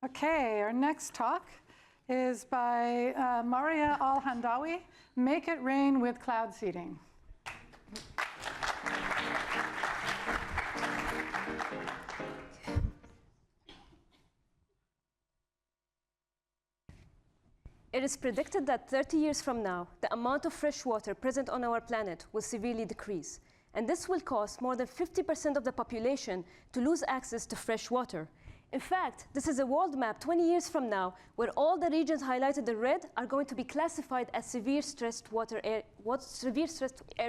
Okay, our next talk is by Marieh Al Handawi, Make It Rain with Cloud Seeding. It is predicted that 30 years from now, the amount of fresh water present on our planet will severely decrease. And this will cause more than 50% of the population to lose access to fresh water. In fact, this is a world map 20 years from now, where all the regions highlighted in red are going to be classified as severe stressed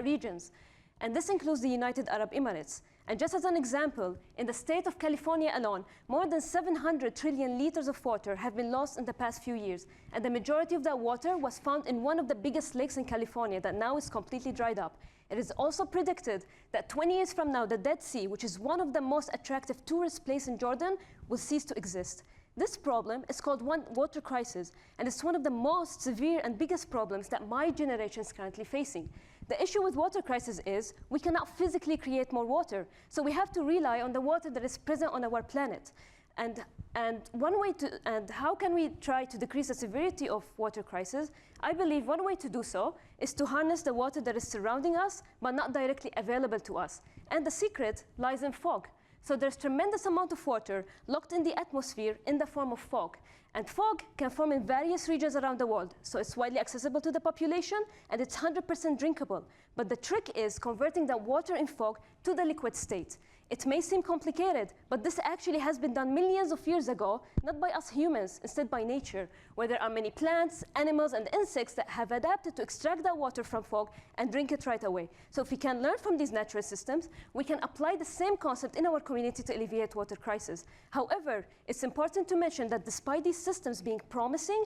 regions. And this includes the United Arab Emirates. And just as an example, in the state of California alone, more than 700 trillion liters of water have been lost in the past few years. And the majority of that water was found in one of the biggest lakes in California that now is completely dried up. It is also predicted that 20 years from now, the Dead Sea, which is one of the most attractive tourist places in Jordan, will cease to exist. This problem is called water crisis, and it's one of the most severe and biggest problems that my generation is currently facing. The issue with water crisis is we cannot physically create more water, so we have to rely on the water that is present on our planet. And how can we try to decrease the severity of water crisis? I believe one way to do so is to harness the water that is surrounding us, but not directly available to us. And the secret lies in fog. So there's tremendous amount of water locked in the atmosphere in the form of fog. And fog can form in various regions around the world. So it's widely accessible to the population, and it's 100% drinkable. But the trick is converting the water in fog to the liquid state. It may seem complicated, but this actually has been done millions of years ago, not by us humans, instead by nature, where there are many plants, animals, and insects that have adapted to extract that water from fog and drink it right away. So if we can learn from these natural systems, we can apply the same concept in our community to alleviate water crisis. However, it's important to mention that despite these systems being promising,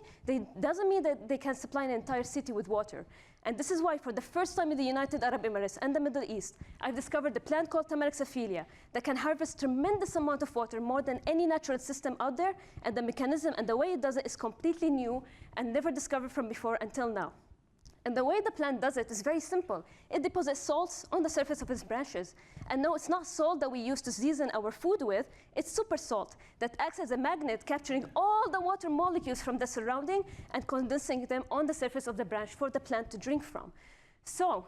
doesn't mean that they can supply an entire city with water. And this is why, for the first time in the United Arab Emirates and the Middle East, I've discovered a plant called Tamarack saphilia that can harvest tremendous amount of water, more than any natural system out there. And the mechanism and the way it does it is completely new and never discovered from before until now. And the way the plant does it is very simple. It deposits salts on the surface of its branches. And no, it's not salt that we use to season our food with. It's super salt that acts as a magnet, capturing all the water molecules from the surrounding and condensing them on the surface of the branch for the plant to drink from. So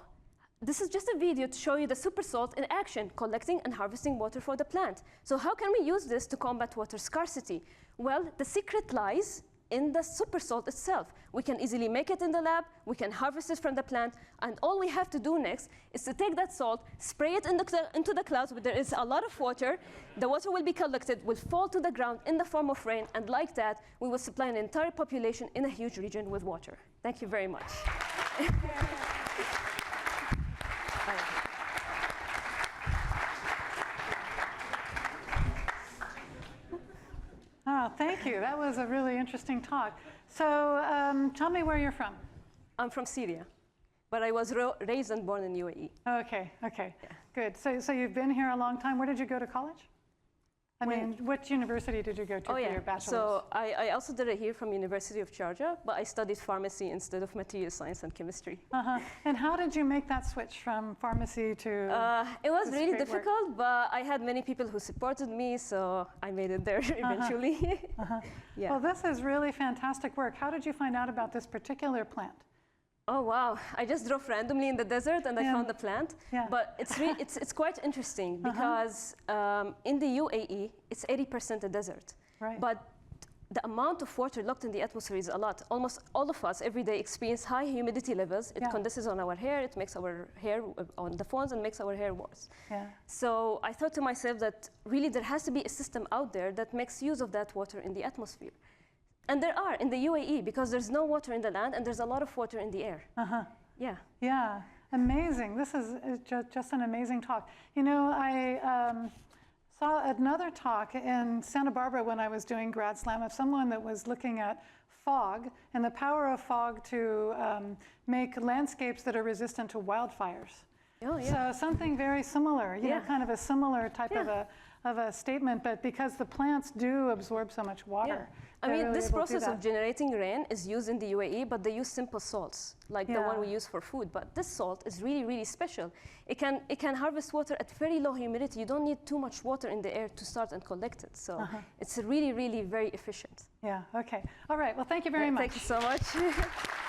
this is just a video to show you the super salt in action, collecting and harvesting water for the plant. So how can we use this to combat water scarcity? Well, the secret lies in the super salt itself. We can easily make it in the lab, we can harvest it from the plant, and all we have to do next is to take that salt, spray it into the clouds where there is a lot of water. The water will be collected, will fall to the ground in the form of rain, and like that, we will supply an entire population in a huge region with water. Thank you very much. Oh, thank you. That was a really interesting talk. So tell me where you're from. I'm from Syria, but I was raised and born in UAE. Okay, okay, yeah. Good. So you've been here a long time. Where did you go to college? I mean, what university did you go to for your bachelor's? So I also did it here from University of Georgia, but I studied pharmacy instead of material science and chemistry. And how did you make that switch from pharmacy to it was really difficult, but I had many people who supported me, so I made it there eventually. Yeah. Well, this is really fantastic work. How did you find out about this particular plant? Oh, wow. I just drove randomly in the desert and I found the plant. Yeah. But it's quite interesting because in the UAE, it's 80% a desert. Right. But the amount of water locked in the atmosphere is a lot. Almost all of us every day experience high humidity levels. It condenses on our hair, it makes our hair on the phones and makes our hair worse. Yeah. So I thought to myself that really there has to be a system out there that makes use of that water in the atmosphere. And there are in the UAE, because there's no water in the land and there's a lot of water in the air. Yeah. Yeah, amazing. This is just an amazing talk. You know, I saw another talk in Santa Barbara when I was doing Grad Slam of someone that was looking at fog and the power of fog to make landscapes that are resistant to wildfires. Oh, yeah. So something very similar, you know, kind of a similar type of a statement, but because the plants do absorb so much water. I mean, this process of generating rain is used in the UAE, but they use simple salts, like the one we use for food. But this salt is really, really special. It can harvest water at very low humidity. You don't need too much water in the air to start and collect it. So it's really, really very efficient. Yeah, okay. All right, well, thank you very much. Thank you so much.